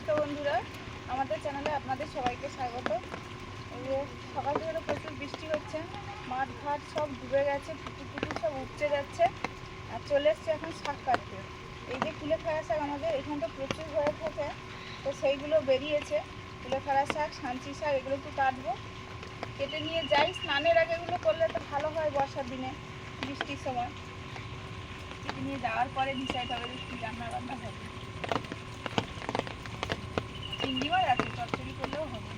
নমস্কার বন্ধুরা, আমাদের চ্যানেলে আপনাদের সবাইকে স্বাগত। এই যে সকাল থেকে প্রচুর বৃষ্টি হচ্ছে, মাঠ ঘাট সব ডুবে গেছে, পুকুর টুকুর সব উপচে যাচ্ছে। আর চলে এসছে এখন শাক কাটতে। এই যে কুলেখাড়া শাক আমাদের এখানে তো প্রচুর হয়ে থাকে, তো সেইগুলো বেরিয়েছে। কুলেখাড়া শাক, সাঞ্চি শাক, এগুলো একটু কাটবো, কেটে নিয়ে যাই। স্নানের আগে এগুলো করলে তো ভালো হয় বর্ষার দিনে, বৃষ্টির সময়। কেটে নিয়ে যাওয়ার পরে ডিসাইড হবে কি রান্না বান্না হবে। চিংড়ি মাছ আছে, চচ্চড়ি করলেও হবে।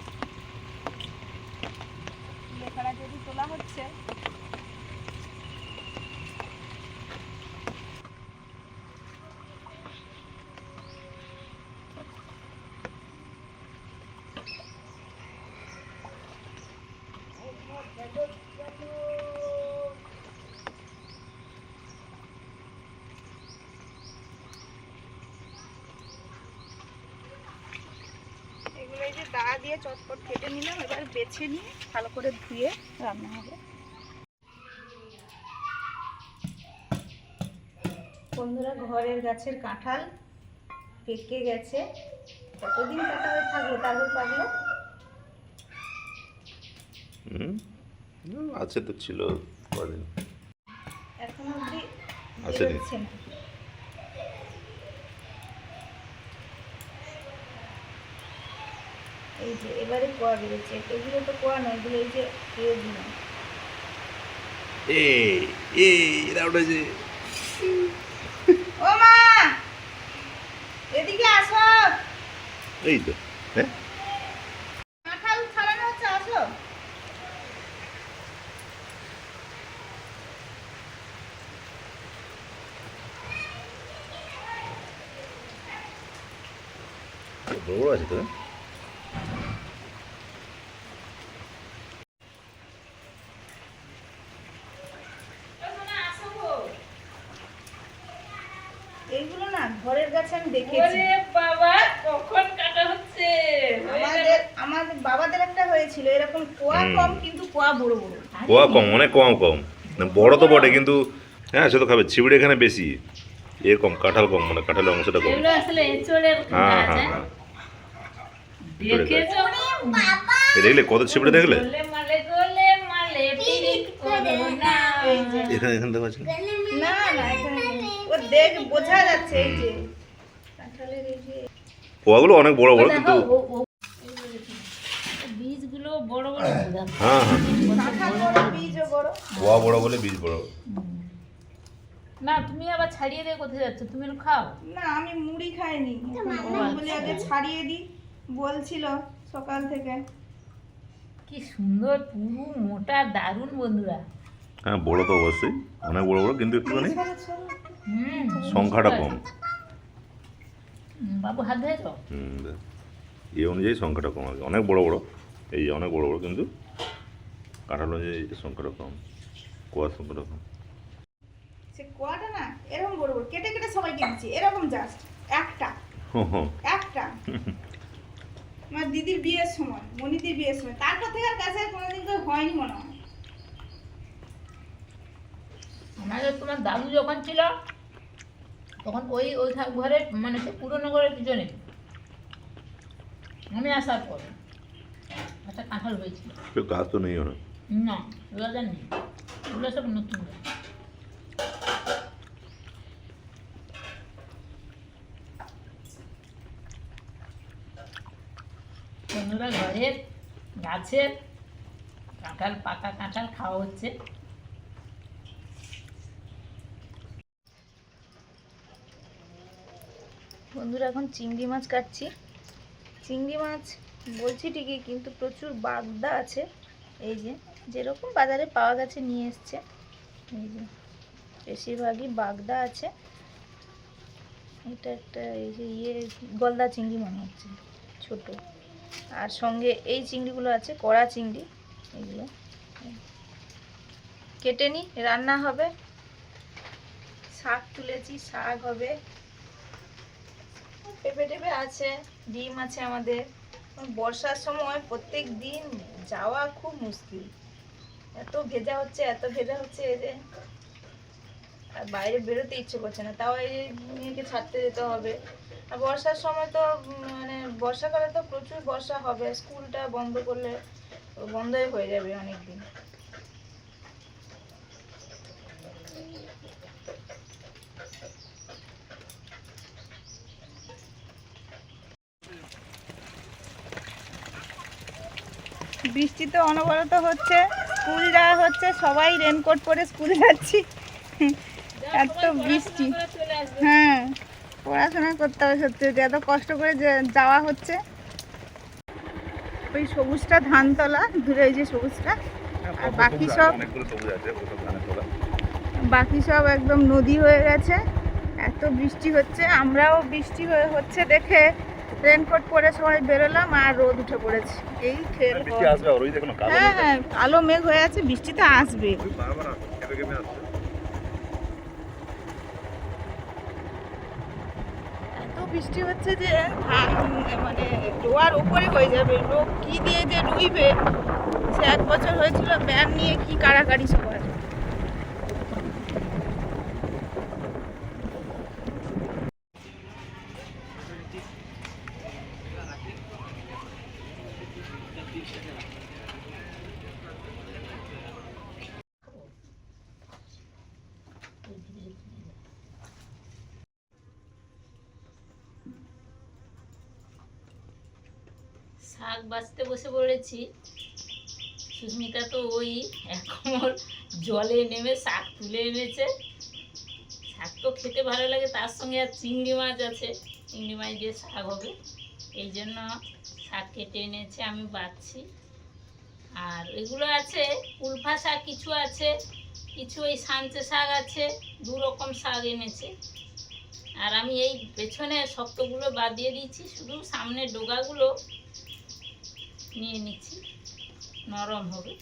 কুলেখাড়া যদি তোলা হচ্ছে, এগুলো এই যে দা দিয়ে চটপট কেটে নিলাম। এবার বেছে নিয়ে ভালো করে ধুয়ে রান্না হবে। বন্ধুরা, ঘরের গাছের কাঁঠাল পেকে গেছে। কতদিন কাটা হয়ে থাকলো, তারপর পাকলো। আছে তো, ছিল কদিন, এখন অবধি আসেনি। বেরোচ্ছে না। এই যে এবারে কোয়া বেরোচ্ছে। এগুলো তো কোয়া নয়, এগুলো এই যে দিয়ে দিলাম। এরা উঠেছে। ও মা, এদিকে আসো। এই তো, হ্যাঁ, কাঁঠাল ছাড়ানো হচ্ছে, আসো। বড় বড় আছে তো। এইগুলো না ঘরের গাছে আমি দেখেছি। বাবা, কখন কাটা হচ্ছে? আমাদের বাবাদের একটা হয়েছিল এরকম, কোয়া কম কিন্তু কোয়া বড় বড়। কোয়া কম, অনেক কম কম। বড় তো বটে, কিন্তু হ্যাঁ সে তো খাবে। ছিবড়ে এখানে বেশি, এ কম, কাঁঠাল কম, মানে কাঁঠালের অংশটা কম। এগুলো আসলে এঁচড়ের হ্যাঁ গাছ, হ্যাঁ হ্যাঁ? হ্যাঁ, দেখেছো? দেখলে কত ছিবড়ে দেখলে। গোলে মালে পিরিত করো না। এখানে এখানে দেখা যাচ্ছে। না না, এখানে নেই। ও দেখ বোঝা যাচ্ছে এই যে কাঁঠালের এই যে কোয়াগুলো অনেক বড় বড়, দেখো, কিন্তু বীজগুলো বড় বড়। হ্যাঁ হ্যাঁ, কাঁঠাল বড়, বীজও বড়। কোয়া বড় বলে বীজ বড়। না, তুমি আবার ছাড়িয়ে দিয়ে কোথায় যাচ্ছ? তুমি খাও। না, আমি মুড়ি খাইনি, বলে আগে ছাড়িয়ে দিই বলছিল সকাল থেকে। কি সুন্দর পুরো মোটা, দারুণ বন্ধুরা। হ্যাঁ বড় তো অবশ্যই, অনেক বড় বড়, কিন্তু একটুখানি হুম, সংখ্যাটা কম। বাবু হাত ধুয়েছ? এই অনুযায়ী সংখ্যাটা কম আর কি। অনেক বড় বড়, এই অনেক বড় বড়, কিন্তু কাঁঠাল অনুযায়ী সংখ্যাটা কম, কোয়ার সংখ্যাটা কম। সে কোয়াটা না এরকম বড় বড় কেটে কেটে সবাইকে দিচ্ছি, এরকম জাস্ট একটা একটা। আমার দিদির বিয়ের সময়, মনিদির বিয়ের সময়, তারপর থেকে আর কাছে কোনোদিন কেউ হয়নি মনে হয়। আমাদের তোমার দাদু যখন ছিল তখন ওই ওই ঘরে, মানে সে পুরনো ঘরের পিছনে আমি আসার পর একটা কাঁঠাল হয়েছিল। কেউ গাছ তো নেই ওরা। না, ওগুলো নেই, ওগুলো সব নতুন গাছ। বন্ধুরা, ঘরের গাছের কাঁঠাল, পাকা কাঁঠাল খাওয়া হচ্ছে। বন্ধুরা, এখন চিংড়ি মাছ কাটছি। চিংড়ি মাছ বলছি ঠিকই, কিন্তু প্রচুর বাগদা আছে। এই যে যেরকম বাজারে পাওয়া গেছে নিয়ে এসছে, এই যে বেশিরভাগই বাগদা আছে। এটা একটা এই যে গলদা চিংড়ি মনে হচ্ছে, ছোট। আর সঙ্গে এই চিংড়িগুলো আছে, কড়া চিংড়ি। এগুলো কেটে নি, রান্না হবে। শাক তুলেছি, শাক হবে। পেঁপে টেপে আছে, ডিম আছে আমাদের। বর্ষার সময় প্রত্যেক দিন যাওয়া খুব মুশকিল, এত ভেজা হচ্ছে, এত ভেজা হচ্ছে যে আর বাইরে বেরোতে ইচ্ছে করছে না। তাও এই মেয়েকে ছাড়তে যেতে হবে। আর বর্ষার সময় তো মানে বর্ষাকালে তো প্রচুর বর্ষা হবে, স্কুলটা বন্ধ করলে বন্ধই হয়ে যাবে অনেক দিন। বৃষ্টি তো অনবরত হচ্ছে, স্কুল যাওয়া হচ্ছে, সবাই রেনকোট পরে স্কুল যাচ্ছি, এত বৃষ্টি। হ্যাঁ, পড়াশোনা করতে হবে সত্যি, এত কষ্ট করে যাওয়া হচ্ছে। ওই সবুজটা ধানতলা, দূরে ওই যে সবুজটা, আর বাকি সব একদম নদী হয়ে গেছে, এত বৃষ্টি হচ্ছে। আমরাও বৃষ্টি হচ্ছে দেখে রেনকোট পরে সবাই বেরোলাম, আর রোদ উঠে পড়েছে। এই খেল, হ্যাঁ হ্যাঁ, কালো মেঘ হয়ে আছে, বৃষ্টি তো আসবে। এত বৃষ্টি হচ্ছে যে মানে ডোয়ার উপরে হয়ে যাবে, লোক কি দিয়ে যে রুইবে। সে 1 বছর হয়েছিল, ব্যান নিয়ে কি কাড়াকাড়ি সবার। শাক বাছতে বসে পড়েছি। সুস্মিতা তো ওই এখন জলে নেমে শাক তুলে এনেছে। শাক তো খেতে ভালো লাগে, তার সঙ্গে আর চিংড়ি মাছ আছে, চিংড়ি মাছ দিয়ে শাক হবে, এই জন্য শাক কেটে এনেছে, আমি বাছছি। আর এগুলো আছে উলফা শাক, কিছু আছে, কিছু এই সাঞ্চে শাক আছে, 2 রকম শাক এনেছে। আর আমি এই পেছনে শক্তগুলো বাদ দিয়ে দিচ্ছি, শুধু সামনের ডোগাগুলো নিয়ে নিচ্ছি, নরম হবে।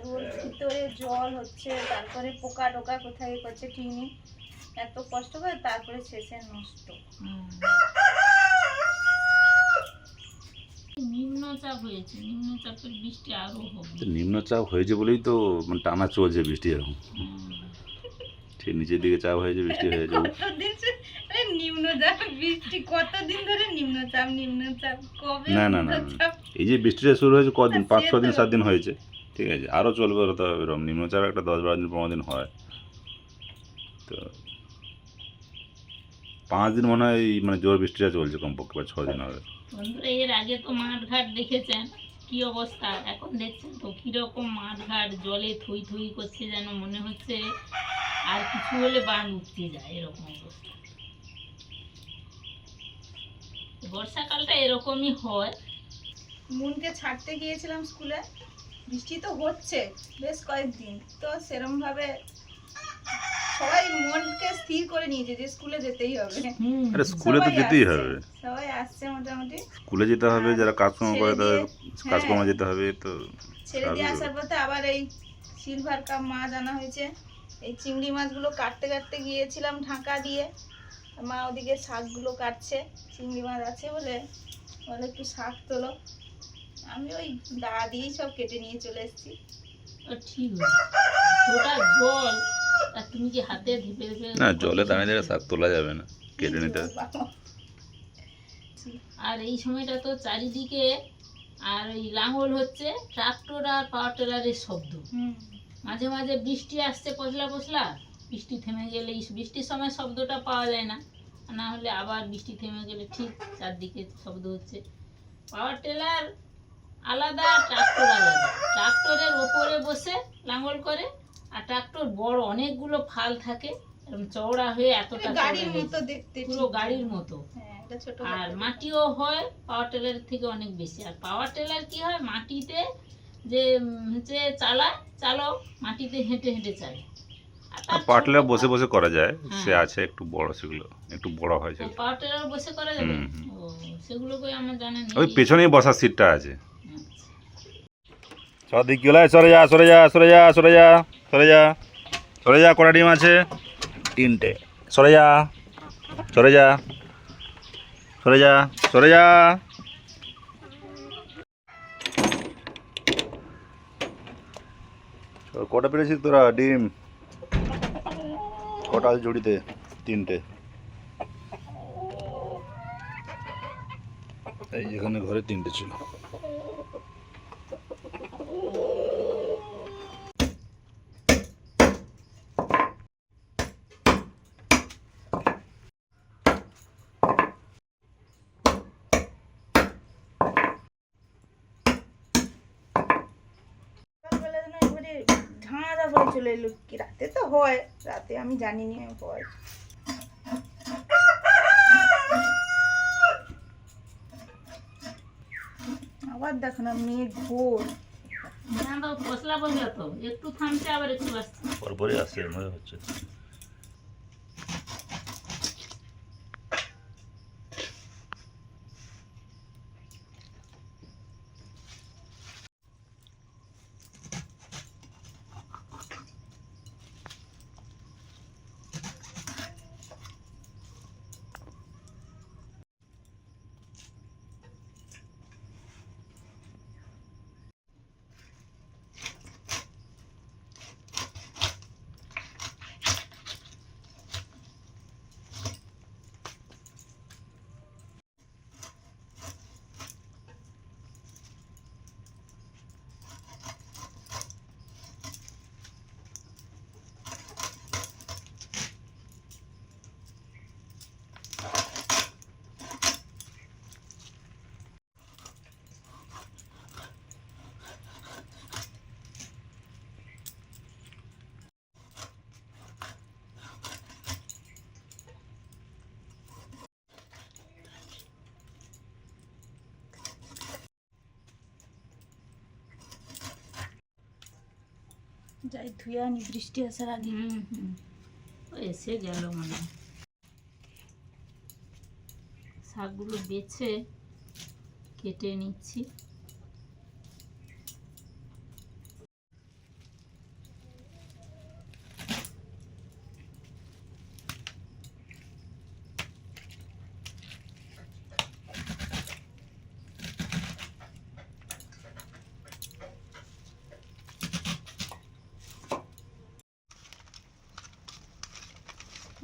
ওর ভিতরে জল হচ্ছে, তারপরে পোকা টোকা কোথায় করছে ঠিক নেই, এত কষ্ট করে, তারপরে শেষে নষ্ট। নিম্নচাপ হয়েছে, নিম্নচাপের বৃষ্টি আরো হবে। নিম্নচাপ হয়েছে বলেই তো মানে টানা চলছে বৃষ্টি এখন, ঠিক নিচের দিকে চাপ হয়েছে, বৃষ্টি হয়েছে। কতদিন নিম্নচাপ, বৃষ্টি কতদিন ধরে নিম্নচাপ, নিম্নচাপ কবে? না না না, এই যে বৃষ্টিটা শুরু হয়েছে কদিন, 5-6 দিন 7 দিন হয়েছে, ঠিক আছে, আরও চলবে হতো এরকম। নিম্নচাপ একটা 10-12 দিন 15 দিন হয়, তো 5 দিন মনে হয় মানে জোর বৃষ্টিটা চলছে কমপক্ষে, বা 6 দিন হবে। বন্ধুরা, এর আগে তো মাঠ ঘাট দেখেছেন কি অবস্থা, এখন দেখছেন তো কিরকম মাঠ ঘাট জলে থই থই করছে, যেন মনে হচ্ছে আর কিছু হলে বান উঠতে যায়, এরকম অবস্থা। বর্ষাকালটা এরকমই হয়। মুনকে ছাড়তে গিয়েছিলাম স্কুলে, বৃষ্টি তো হচ্ছে বেশ কয়েকদিন, তো সেরকম ভাবে সবাই মনকে স্থির করে নিয়েছে যে স্কুলে যেতেই হবে। আরে স্কুলে তো যেতেই হবে, সবাই আসছে মোটামুটি, স্কুলে যেতে হবে, যারা কাজকর্ম করে তাদের কাজকর্ম যেতে হবে। তো ছেড়ে দিয়ে আসার পথে আবার এই সিলভার কাপ মাছ আনা হয়েছে, এই চিংড়ি মাছগুলো কাটতে কাটতে গিয়েছিলাম ঢাকা দিয়ে, মা ওদিকে শাকগুলো কাটছে, চিংড়ি মাছ আছে বলে বলে একটু শাক তোলো, আমি ওই দা দিয়েই সব কেটে নিয়ে চলে এসেছি। ঠিক ওটা জল, আর তুমি কি হাতে ধীপে ধীপে? না, জলে দাঁড়িয়ে দাঁড়িয়ে শাক তোলা যাবে না, কেটে নিতে হবে। আর এই সময়টা তো চারিদিকে আর ওই লাঙল হচ্ছে, ট্রাক্টর আর পাওয়ার টেলারের শব্দ, মাঝে মাঝে বৃষ্টি আসছে পশলা পশলা, বৃষ্টি থেমে গেলে, বৃষ্টির সময় শব্দটা পাওয়া যায় না, না হলে আবার বৃষ্টি থেমে গেলে ঠিক চারদিকে শব্দ হচ্ছে। পাওয়ার টেলার আলাদা, ট্রাক্টর আলাদা, ট্রাক্টরের ওপরে বসে লাঙল করে, আর ট্রাক্টর বড়, অনেকগুলো ফাল থাকে, এরকম চওড়া হয়ে এতটা গাড়ির মতো দেখতে, পুরো গাড়ির মতো। ছোট, আর মাটিও হয় পাওয়ার টেলার থেকে অনেক বেশি। আর পাওয়ার টেলার কি হয়, মাটিতে যে হচ্ছে চালক মাটিতে হেঁটে হেঁটে চালে, পাওয়ার টেলার বসে বসে করা যায়, সে আছে একটু বড়, সেগুলো একটু বড় হয় সেগুলো। পাওয়ার টেলার বসে করা যাবে, ও সেগুলো কই আমার জানা নেই। ওই পেছনেই বসার সিটটা আছে। সদিক গেলে সরে যা সরে যা সরে যা সরে যা সরে যা সরে যা, কটা ডিম আছে? 3টে। সরে যা সরে যা সরে যা সরে যা। কটা পেরেছিস তোরা ডিম? কটাল ঝুড়িতে 3টে। এই যেখানে ঘরে 3টে ছিল। সকালবেলা যেন একবারে ঝাঁঝা করে চলে এলো, কি রাতে তো হয়, রাতে আমি জানি না হয়। আবার দেখো না মেঘ ঘোর। না তো পশলা পশলা তো একটু থামছে আবার একটু আসছে। পরপরই আসছে মনে হচ্ছে। যাই ধুয়ে আনি বৃষ্টি আসার আগে। ও এসে গেল মানে শাকগুলো বেছে কেটে নিচ্ছি।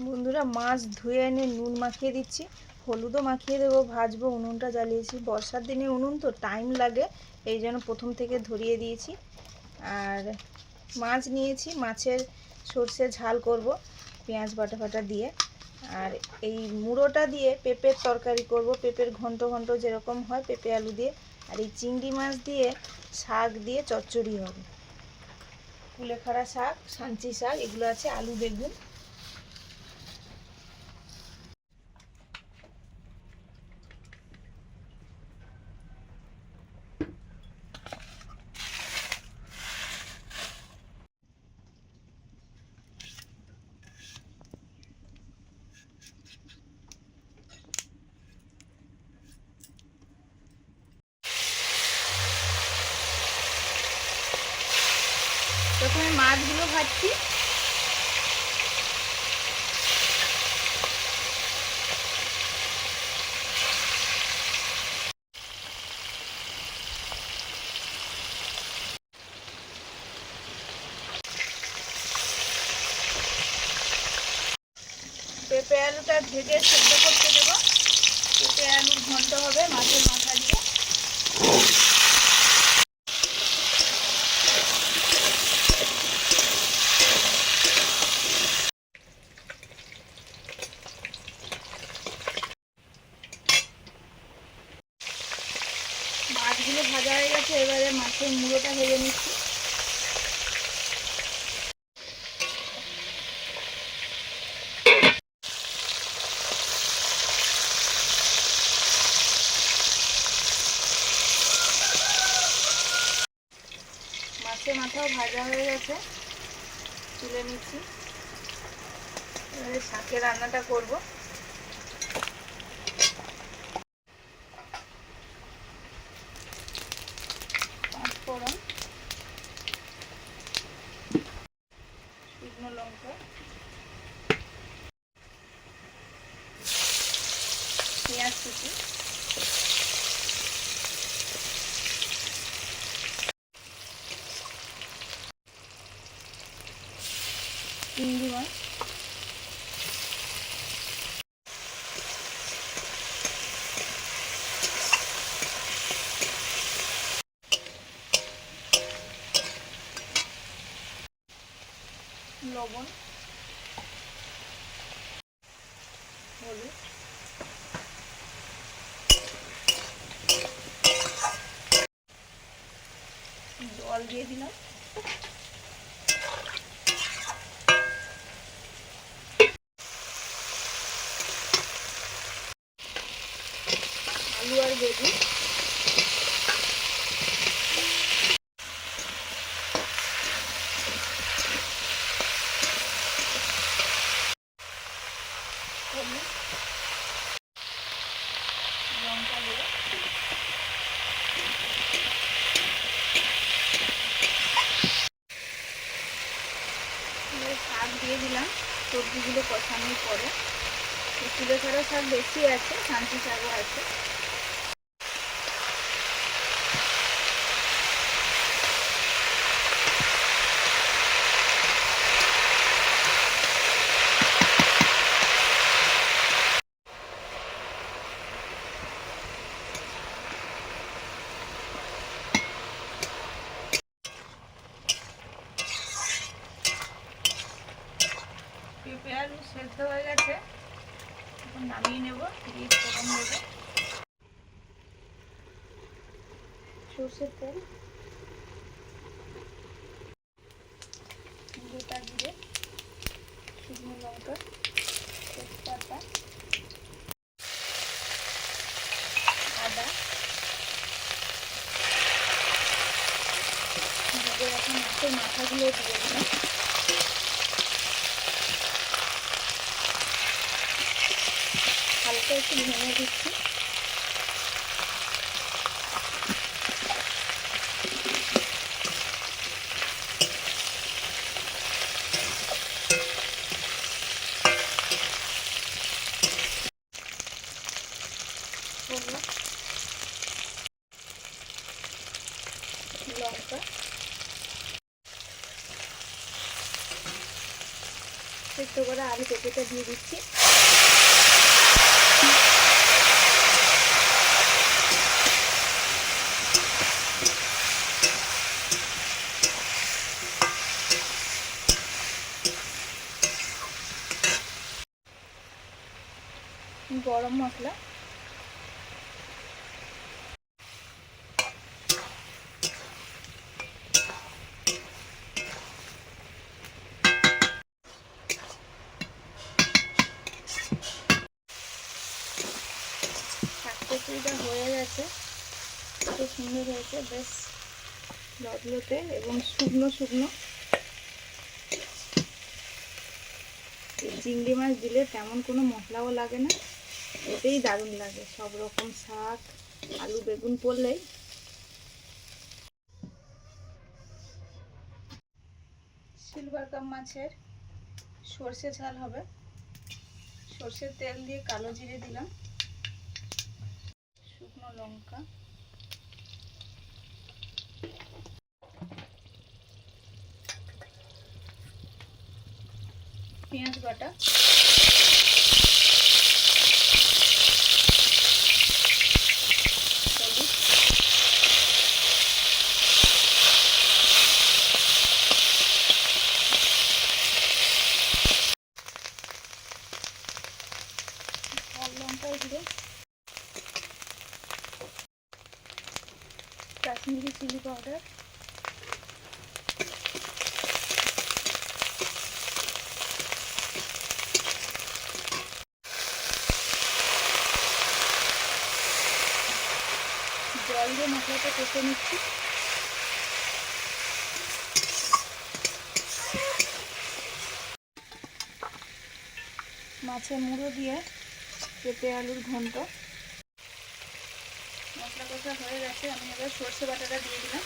বন্ধুরা মাছ ধুয়ে এনে নুন মাখিয়ে দিচ্ছি, হলুদও মাখিয়ে দেবো, ভাজবো। উনুনটা জ্বালিয়েছি, বর্ষার দিনে উনুন তো টাইম লাগে, এই জন্য প্রথম থেকে ধরিয়ে দিয়েছি। আর মাছ নিয়েছি, মাছের সর্ষে ঝাল করব পেঁয়াজ বাটা ফাটা দিয়ে। আর এই মুড়োটা দিয়ে পেঁপের তরকারি করব, পেঁপের ঘন্ট ঘন্ট যেরকম হয় পেঁপে আলু দিয়ে। আর এই চিংড়ি মাছ দিয়ে শাক দিয়ে চচ্চড়ি হবে, কুলেখাড়া শাক, সাঞ্চি শাক, এগুলো আছে, আলু বেগুন। প্রথমে মাছগুলো ভাজছি। পেঁপে আলুটা ভেজে সেদ্ধ করতে দেবো, পেঁপে আলুর ঘন্ট হবে মাছের মাথা দিয়ে। মাছগুলো ভাজা হয়ে গেছে, এবারে মাছের মুড়োটা ভেজে নিচ্ছি। মাছের মাথাও ভাজা হয়ে গেছে, তুলে নিচ্ছি। এবারে শাকের রান্নাটা করব। পাঁচফোড়ন, শুকনো লঙ্কা, পেঁয়াজ কুচি, চিংড়ি মাছ, লবণ, হলুদ, জল দিয়ে দিলাম। আলু আর বেগুন লঙ্কা দিয়ে শাক দিয়ে দিলাম। সবজিগুলো কষানোর পরে কুলেখাড়া শাক বেশি আছে, শান্তি শাকও আছে। পেঁপে আলু সেদ্ধ হয়ে গেছে, এখন নামিয়ে নেব। দিয়ে ফোড়ন দেবো সর্ষের তেল, গোটা জিরে, শুকনো লঙ্কা, তেজপাতা, আদা, দিয়ে এখন মাছের মাথাগুলো দিয়ে দিলাম। হালকা একটু ভেঙে দিচ্ছি। লঙ্কা, সেদ্ধ করে আলু পেঁপেটা দিয়ে দিচ্ছি। গরম মশলা, শাকটা হয়ে গেছে, কত সুন্দর হয়েছে, বেশ লতলতে এবং শুকনো শুকনো। চিংড়ি মাছ দিলে তেমন কোনো মশলাও লাগে না, এতেই দারুণ লাগে। সব রকম শাক, আলু বেগুন পড়লেই। সিলভার কাপ মাছের সর্ষে ঝাল হবে। সর্ষের তেল দিয়ে কালো জিরে দিলাম, শুকনো লঙ্কা, পেঁয়াজ বাটা, হলুদ, লাল লঙ্কা দিয়ে কাশ্মীরি চিলি পাউডার, জল দিয়ে মশলাটা কষে নিচ্ছি। মাছের মুড়ো দিয়ে পেঁপে আলুর ঘন্ট। মশলা কষা হয়ে গেছে, আমি এবার সর্ষে বাটাটা দিয়ে দিলাম।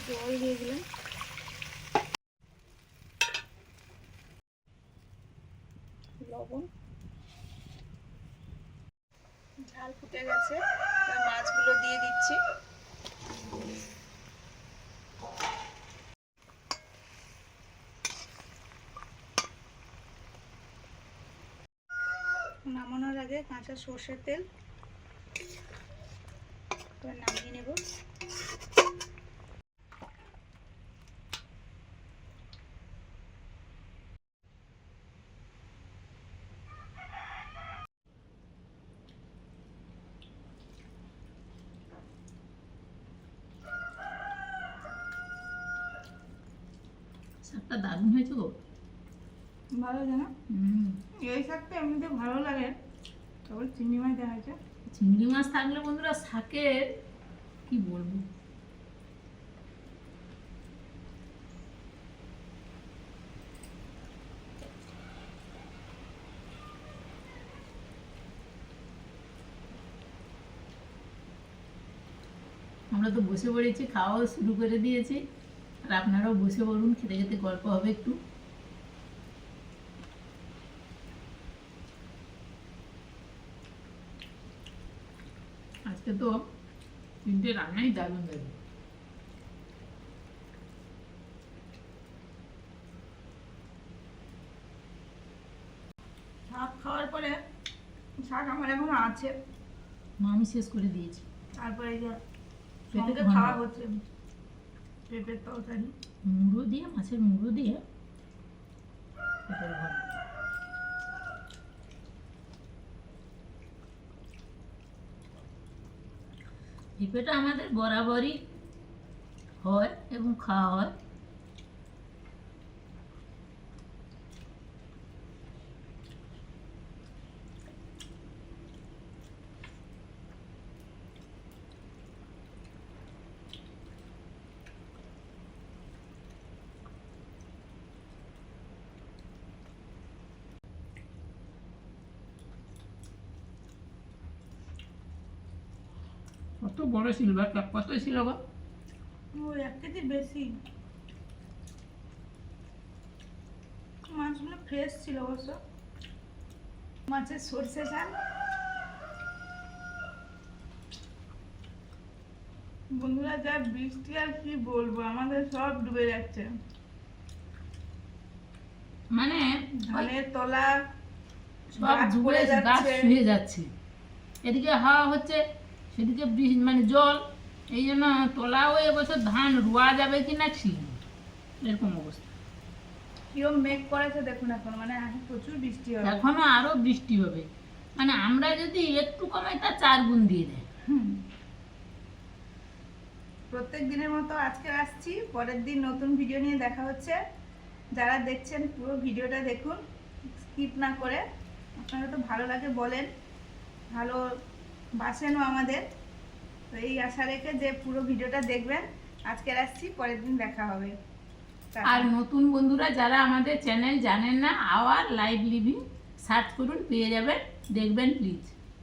জল দিয়ে দিলাম। লবণ, ঝাল ফুটে গেছে, মাছগুলো দিয়ে দিচ্ছি। নামানোর আগে কাঁচা সর্ষের তেল এবার নামিয়ে নেব। শাকটা দারুণ হয়েছে গো। ভালো জানো, এই শাকটা এমনিতে ভালো লাগে, তবে চিংড়ি মাছ দেওয়া হয়েছে। চিংড়ি মাছ থাকলে বন্ধুরা শাকের কি বলবো, আমরা তো বসে পড়েছি, খাওয়াও শুরু করে দিয়েছি, আর আপনারাও বসে পড়ুন, খেতে খেতে গল্প হবে একটু। আজকে তো 3টে রান্নাই দারুণ দারুণ। শাক খাওয়ার পরে শাক আমার এখনো আছে, আমি শেষ করে দিয়েছি। তারপরে এই যে পেঁপে সঙ্গে ঘন্ট। খাওয়া হচ্ছে পেঁপের তরকারি। মুড়ো দিয়ে, মাছের মুড়ো দিয়ে পেঁপের ঘন্ট। পেঁপেটা আমাদের বরাবরই হয় এবং খাওয়া হয়। কত বড় সিলভার কাপ, কত ছিল গো? ওই 1 কেজি বেশি। মাছগুলো ফ্রেশ ছিল অবশ্য। মাছের সর্ষে ঝাল, বন্ধুরা যা বৃষ্টি আর কি বলবো, আমাদের সব ডুবে যাচ্ছে। মানে ধানের তলা সব গাছ ডুবে পড়ে গাছ যাচ্ছে। শুয়ে যাচ্ছে, এদিকে হাওয়া হচ্ছে, সেদিকে মানে জল, এই জন্য তোলাও এবছর ধান রোয়া যাবে কিনা ঠিক নেই, এরকম অবস্থা। কিরম মেঘ করেছে দেখুন, এখন মানে প্রচুর বৃষ্টি হবে। এখনো আরো বৃষ্টি হবে, মানে আমরা যদি একটু কমাই তার 4 গুণ দিয়ে দেয়। প্রত্যেক দিনের মতো আজকে আসছি, পরের দিন নতুন ভিডিও নিয়ে দেখা হচ্ছে। যারা দেখছেন পুরো ভিডিওটা দেখুন, স্কিপ না করে। আপনারা তো ভালো লাগে বলেন, ভালো বাসেনও আমাদের, তো এই আশা রেখে যে পুরো ভিডিওটা দেখবেন। আজকে আসছি, পরের দিন দেখা হবে। আর নতুন বন্ধুরা যারা আমাদের চ্যানেল জানেন না, আওয়ার লাইভ লিভিং সার্চ করুন, পেয়ে যাবেন, দেখবেন প্লিজ।